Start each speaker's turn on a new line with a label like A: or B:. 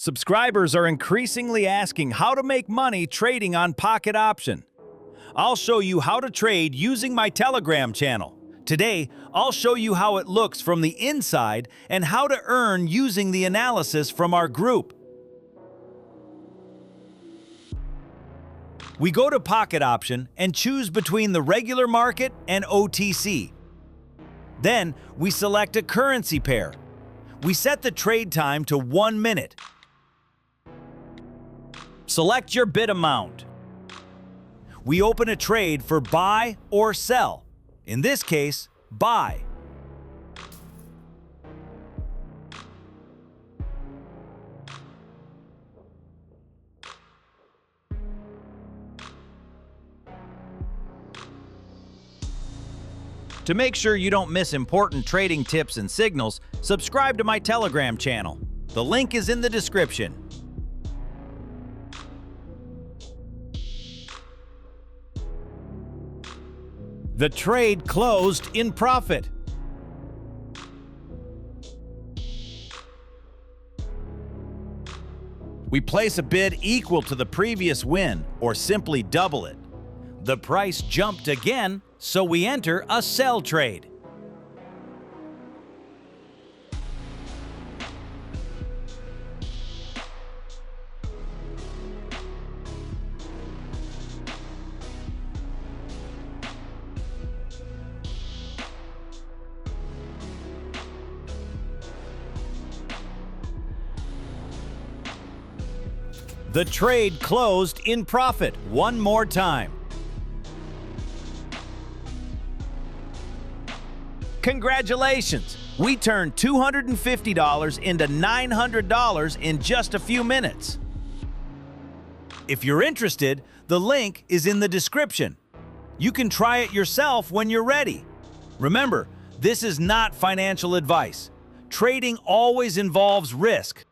A: Subscribers are increasingly asking how to make money trading on Pocket Option. I'll show you how to trade using my Telegram channel. Today, I'll show you how it looks from the inside and how to earn using the analysis from our group. We go to Pocket Option and choose between the regular market and OTC. Then, we select a currency pair. We set the trade time to 1 minute. Select your bid amount. We open a trade for buy or sell. In this case, buy. To make sure you don't miss important trading tips and signals, subscribe to my Telegram channel. The link is in the description. The trade closed in profit. We place a bid equal to the previous win, or simply double it. The price jumped again, so we enter a sell trade. The trade closed in profit one more time. Congratulations! We turned $250 into $900 in just a few minutes. If you're interested, the link is in the description. You can try it yourself when you're ready. Remember, this is not financial advice. Trading always involves risk.